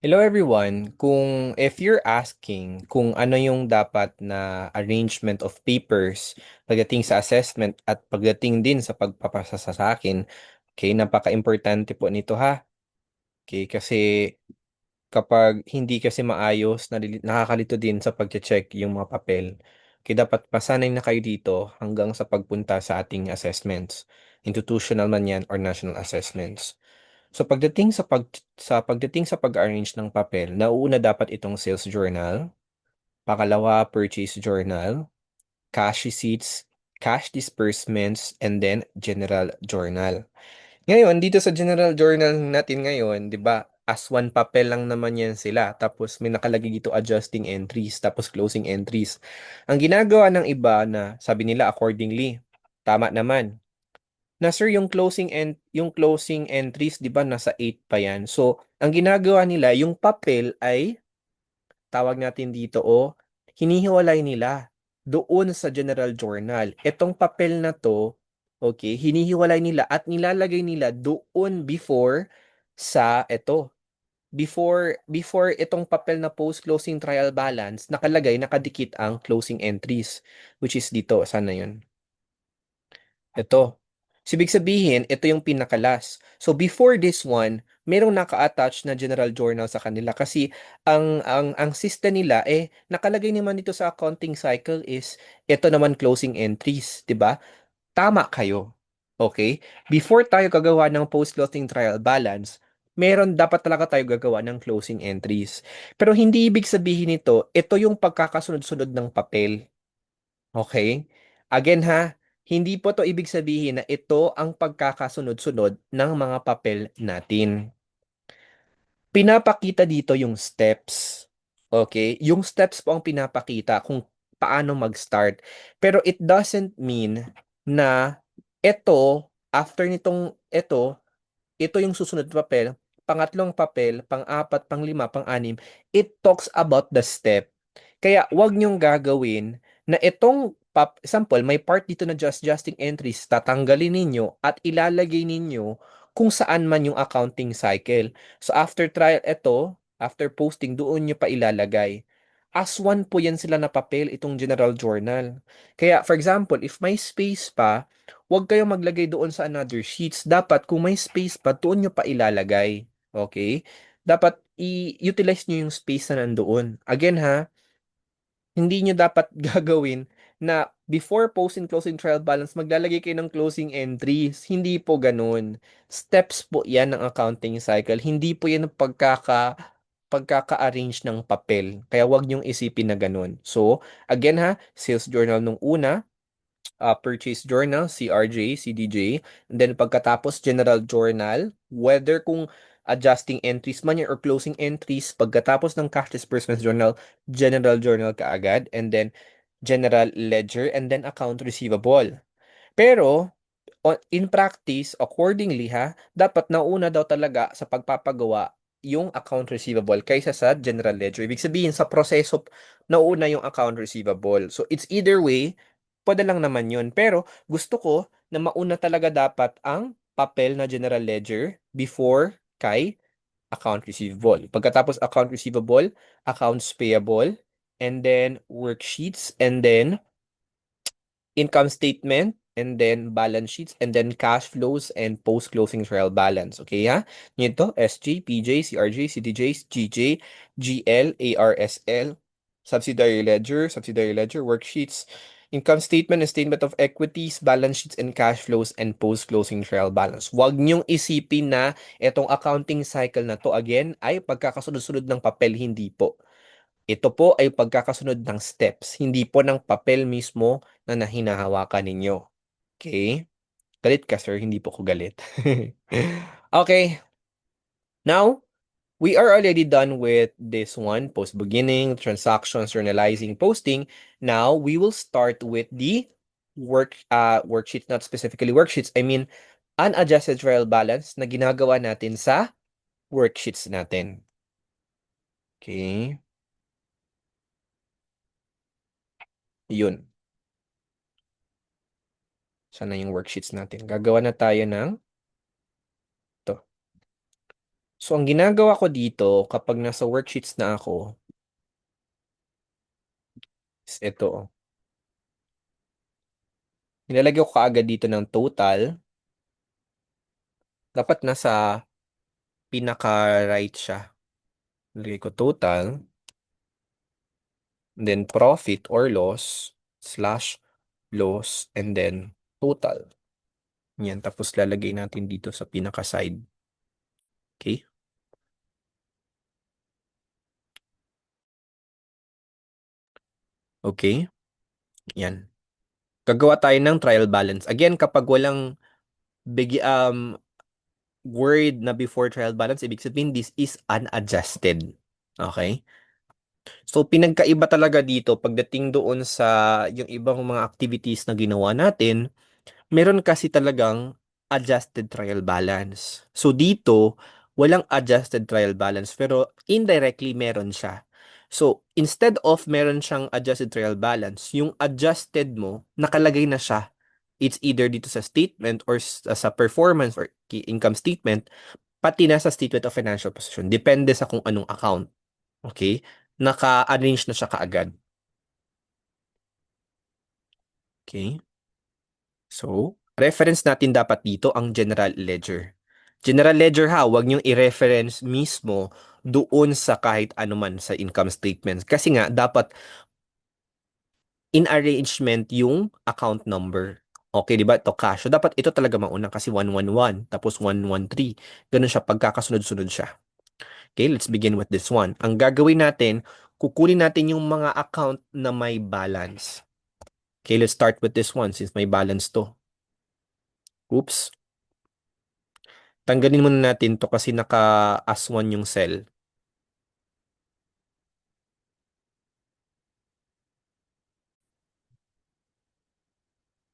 Hello everyone. If you're asking kung ano yung dapat na arrangement of papers pagdating sa assessment at pagdating din sa pagpapasa sa akin, okay, napaka-importante po nito ha. Okay, kasi kapag hindi kasi maayos, nakakalito din sa pagche-check yung mga papel. Okay, dapat masanay na kayo dito hanggang sa pagpunta sa ating assessments. Institutional man yan or national assessments. So pagdating sa pag-arrange ng papel, nauuna dapat itong sales journal, pangalawa purchase journal, cash receipts, cash disbursements, and then general journal. Ngayon, dito sa general journal natin ngayon, 'di ba? As one papel lang naman yan sila. Tapos may nakalagay dito adjusting entries, tapos closing entries. Ang ginagawa ng iba na sabi nila accordingly, tama naman na sir yung closing entries 'di ba nasa 8 pa yan. So, ang ginagawa nila yung papel ay tawag natin dito hinihiwalay nila doon sa general journal. Etong papel na to, okay, hinihiwalay nila at nilalagay nila doon before itong papel na post-closing trial balance, nakadikit ang closing entries, which is dito, sana yun. Ito. So, ibig sabihin, ito yung pinakalas. So, before this one, merong naka-attach na general journal sa kanila kasi ang system nila, nakalagay naman dito sa accounting cycle is, ito naman closing entries, di ba? Tama kayo. Okay? Before tayo gagawa ng post-closing trial balance, dapat talaga tayo gagawa ng closing entries. Pero hindi ibig sabihin nito, ito yung pagkakasunod-sunod ng papel. Okay? Again ha, hindi po to ibig sabihin na ito ang pagkakasunod-sunod ng mga papel natin. Pinapakita dito yung steps. Okay? Yung steps po ang pinapakita kung paano mag-start. Pero it doesn't mean na ito, after nitong ito yung susunod na papel, pangatlong papel, pang-apat, pang-lima, pang-anim, it talks about the step. Kaya wag niyong gagawin na example, may part dito na adjusting entries, tatanggalin ninyo at ilalagay ninyo kung saan man yung accounting cycle. So after trial, after posting, doon nyo pa ilalagay. As one po yan sila na papel, itong general journal. Kaya, for example, if may space pa, huwag kayong maglagay doon sa another sheets. Dapat, kung may space pa, doon nyo pa ilalagay. Okay? Dapat, i-utilize nyo yung space na nandoon. Again ha, hindi nyo dapat gagawin na before posting closing trial balance, maglalagay kayo ng closing entries. Hindi po ganun. Steps po yan ng accounting cycle. Hindi po yan ang pagkaka-arrange ng papel. Kaya wag niyong isipin na ganun. So, again ha, sales journal nung una, purchase journal, CRJ, CDJ, and then pagkatapos general journal, whether kung adjusting entries man yan or closing entries, pagkatapos ng cash disbursements journal, general journal kaagad, and then general ledger, and then account receivable. Pero, in practice, accordingly dapat nauna daw talaga sa pagpapagawa yung account receivable kaysa sa general ledger. Ibig sabihin, sa proseso, nauna yung account receivable. So, it's either way, pwede lang naman yun. Pero, gusto ko na mauna talaga dapat ang papel na general ledger before kay account receivable. Pagkatapos account receivable, accounts payable, and then worksheets, and then income statement, and then balance sheets, and then cash flows and post-closing trial balance. Okay ha? Nito, SG, PJ, CRJ, CDJ, GJ, GL, ARSL, subsidiary ledger, worksheets, income statement and statement of equities, balance sheets and cash flows, and post-closing trial balance. Huwag niyong isipin na itong accounting cycle na to again ay pagkakasunod-sunod ng papel, hindi po. Ito po ay pagkakasunod ng steps, hindi po ng papel mismo na hinahawakan ninyo. Okay? Galit ka, sir. Hindi po ko galit. Okay. Now, we are already done with this one, post beginning, transactions, journalizing, posting. Now, we will start with the worksheets, not specifically worksheets. I mean, unadjusted trial balance na ginagawa natin sa worksheets natin. Okay? Yun. Sana yung worksheets natin. Gagawa na tayo ng to. So, ang ginagawa ko dito kapag nasa worksheets na ako is ito. Nilalagay ko kaagad dito ng total. Dapat nasa pinaka-right siya. Nilagay ko total, then profit or loss, slash loss, and then total. Yan, tapos lalagay natin dito sa pinaka-side. Okay? Okay? Yan. Gagawa tayo ng trial balance. Again, kapag walang big, word na before trial balance, ibig sabihin this is unadjusted. Okay? So, pinagkaiba talaga dito pagdating doon sa yung ibang mga activities na ginawa natin, meron kasi talagang adjusted trial balance. So, dito, walang adjusted trial balance pero indirectly meron siya. So, instead of meron siyang adjusted trial balance, yung adjusted mo, nakalagay na siya. It's either dito sa statement or sa performance or key income statement, pati na sa statement of financial position. Depende sa kung anong account. Okay? Naka-arrange na siya kaagad. Okay? So, reference natin dapat dito ang general ledger. General ledger ha, huwag niyong i-reference mismo doon sa kahit anuman sa income statements. Kasi nga, dapat in arrangement yung account number. Okay, di ba? Ito cash. So, dapat ito talaga mauna kasi 111, tapos 113. Ganun siya, pagkakasunod-sunod siya. Okay, let's begin with this one. Ang gagawin natin, kukunin natin yung mga account na may balance. Okay, let's start with this one since may balance to. Oops. Tanggalin muna natin to kasi naka-as1 yung cell.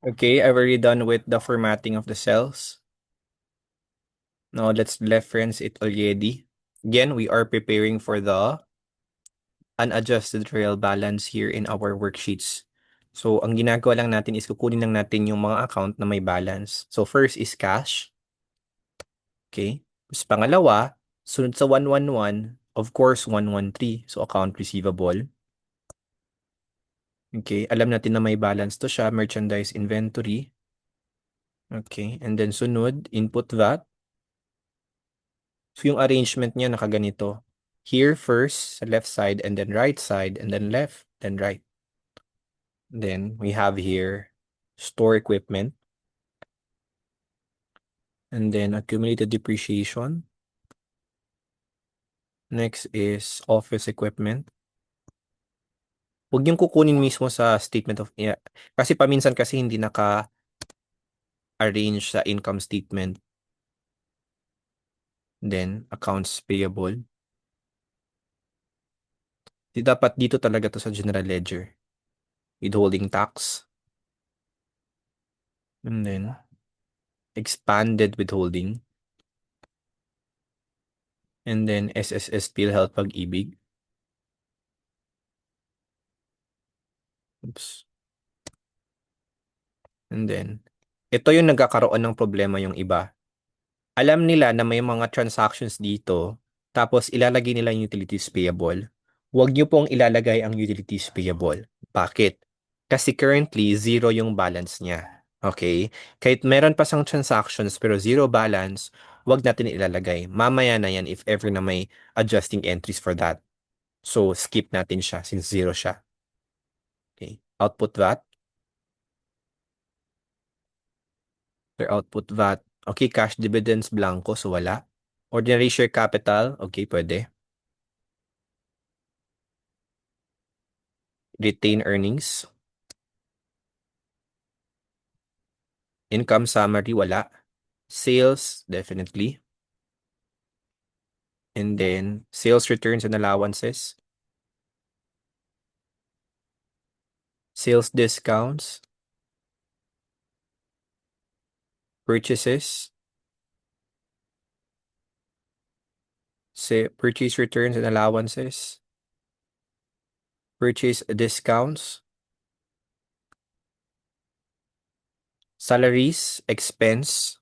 Okay, I've already done with the formatting of the cells. Now let's reference it already. Again, we are preparing for the unadjusted trial balance here in our worksheets. So, ang ginagawa lang natin is kukunin lang natin yung mga account na may balance. So, first is cash. Okay. Tapos pangalawa, sunod sa 111, of course, 113. So, account receivable. Okay. Alam natin na may balance to siya, merchandise inventory. Okay. And then sunod, input VAT. So, yung arrangement niya nakaganito. Here first, sa left side, and then right side, and then left, then right. Then, we have here store equipment. And then, accumulated depreciation. Next is office equipment. Huwag niyong kukunin mismo sa statement of, yeah, kasi paminsan kasi hindi naka-arrange sa income statement. Then, accounts payable. Di dapat dito talaga to sa general ledger. Withholding tax. And then, expanded withholding. And then, SSS PhilHealth Pag-ibig. Oops. And then, ito yung nagkakaroon ng problema yung iba. Alam nila na may mga transactions dito, tapos ilalagay nila yung utilities payable. Huwag nyo pong ilalagay ang utilities payable. Bakit? Kasi currently, zero yung balance niya. Okay? Kahit meron pa sang transactions pero zero balance, huwag natin ilalagay. Mamaya na yan if ever na may adjusting entries for that. So, skip natin siya since zero siya. Okay? Output VAT. Their output VAT. Okay, cash dividends blanco, so wala. Ordinary share capital, okay, pwede. Retain earnings. Income summary, wala. Sales, definitely. And then, sales returns and allowances. Sales discounts. Purchases. Say, purchase returns and allowances. Purchase discounts. Salaries, expense.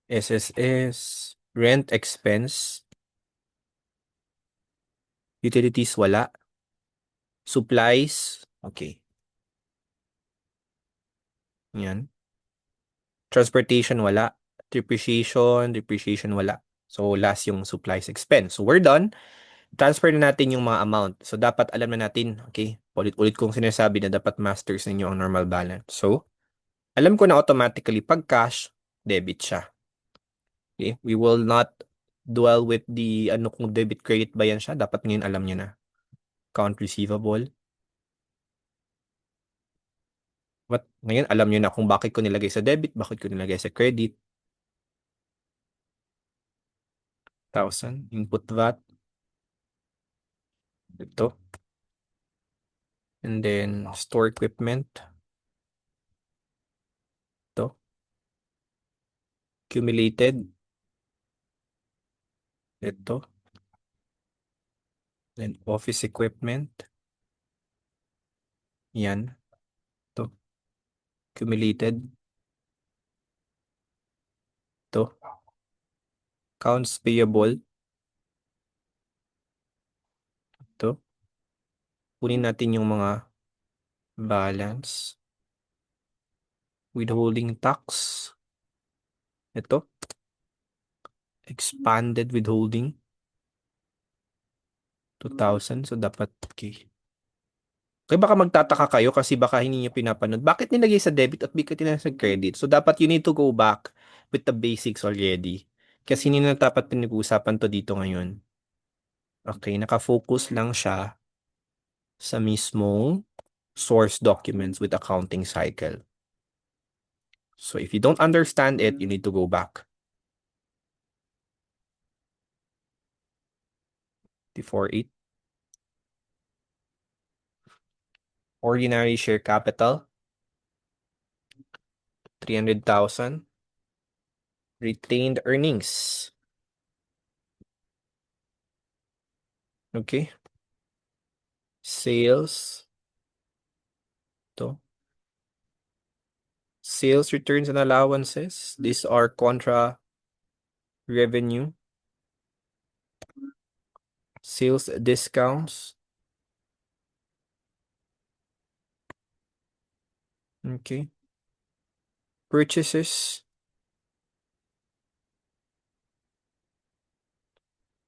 SSS, rent expense, utilities wala, supplies, okay, yan. Transportation wala, depreciation wala. So last yung supplies expense. So we're done. Transfer na natin yung mga amount. So dapat alam na natin, okay, ulit-ulit kong sinasabi na dapat masters ninyo ang normal balance. So alam ko na automatically pag cash, debit siya. Okay? We will not dwell with the ano kung debit credit ba yan siya. Dapat ngayon alam niyo na. Account receivable. Ngayon alam niyo na kung bakit ko nilagay sa debit, bakit ko nilagay sa credit. 1,000. Input VAT. Ito. And then store equipment. Ito. Accumulated. Ito. Then office equipment. Yan. Ito. Accumulated. Ito. Accounts payable. Ito. Kunin natin yung mga balance. Withholding tax. Ito. Expanded withholding. 2,000. So dapat okay. Kaya baka magtataka kayo kasi baka hindi niyo pinapanood. Bakit nilagay sa debit at bakit nilagay sa credit? So dapat you need to go back with the basics already. Kasi hindi na dapat pinag-uusapan to dito ngayon. Okay, nakafocus lang siya sa mismong source documents with accounting cycle. So if you don't understand it, you need to go back. T48. Ordinary share capital. 300,000. Retained earnings. Okay. Sales. To. Sales returns and allowances. These are contra revenue. Sales discounts. Okay. Purchases.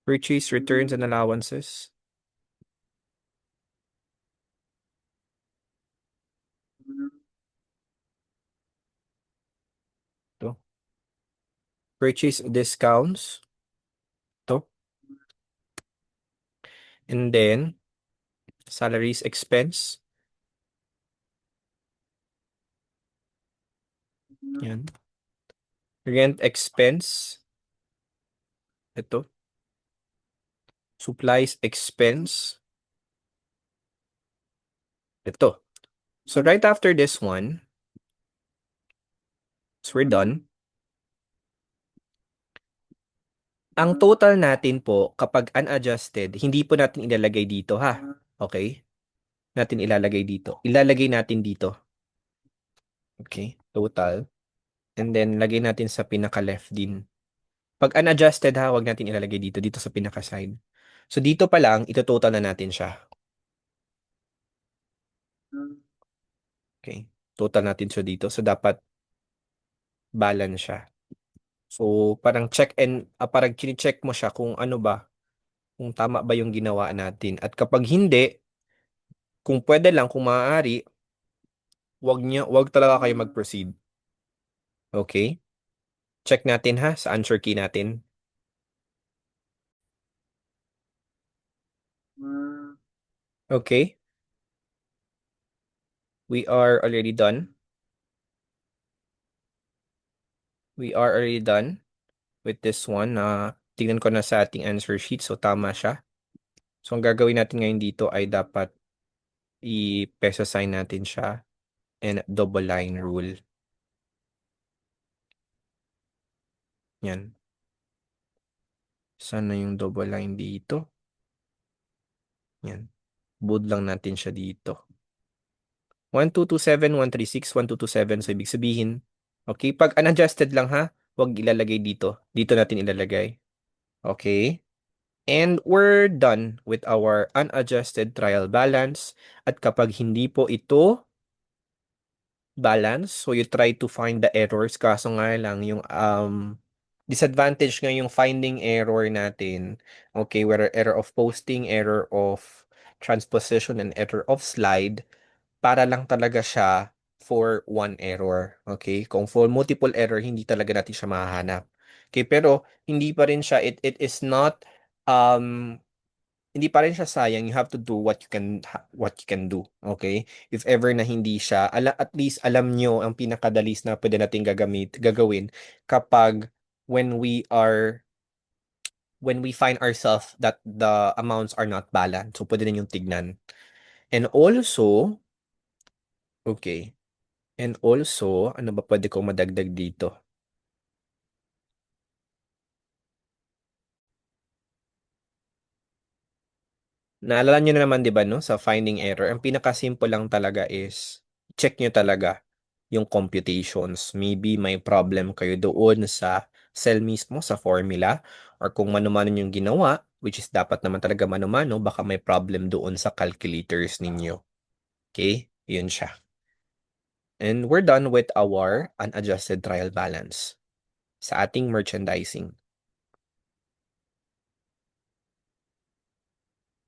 Purchase returns and allowances. To. Purchase discounts. To. And then salaries expense. Yan. Rent expense. Ito. Supplies expense. Ito. So right after this one, so we're done. Ang total natin po kapag unadjusted, hindi po natin ilalagay dito ha. Okay? Natin ilalagay dito. Ilalagay natin dito. Okay? Total. And then lagay natin sa pinaka-left din. Pag unadjusted ha, wag natin ilalagay dito, dito sa pinaka-side. So dito pa lang, ito-total na natin siya. Okay? Total natin siya dito. So dapat balance siya. So parang parang kini-check mo siya kung ano ba, kung tama ba yung ginawa natin. At kapag hindi, kung pwede lang, kung maaari, wag talaga kayo mag-proceed. Okay? Check natin ha sa answer key natin. Okay? We are already done. We are already done with this one. Tingnan ko na sa ating answer sheet. So, tama siya. So, ang gagawin natin ngayon dito ay dapat i-peso sign natin siya and double line rule. Yan. Sana yung double line dito. Yan. Bold lang natin siya dito. 1227, 136, 1227. So, ibig sabihin, okay, pag unadjusted lang ha, Huwag ilalagay dito. Dito natin ilalagay. Okay? And we're done with our unadjusted trial balance. At kapag hindi po ito balance, so you try to find the errors. Kaso nga lang, yung disadvantage nga yung finding error natin. Okay, whether error of posting, error of transposition, and error of slide, para lang talaga siya for one error. Okay? Kung for multiple error, hindi talaga natin siya mahahanap. Okay, pero hindi pa rin siya, it is not, um, hindi pa rin siya sayang. You have to do what you can do. Okay? If ever na hindi siya, at least alam nyo ang pinakadalis na pwede natin gagawin kapag when we are when we find ourselves that the amounts are not balanced. So, pwede ninyong tignan. And also, okay. And also, ano ba pwede kong madagdag dito? Naalala nyo na naman, di ba, no? Sa finding error, ang pinakasimple lang talaga is check nyo talaga yung computations. Maybe may problem kayo doon sa cell mismo, sa formula, or kung mano-mano yung ginawa, which is dapat naman talaga mano-mano, baka may problem doon sa calculators ninyo. Okay? Yun siya. And we're done with our unadjusted trial balance sa ating merchandising.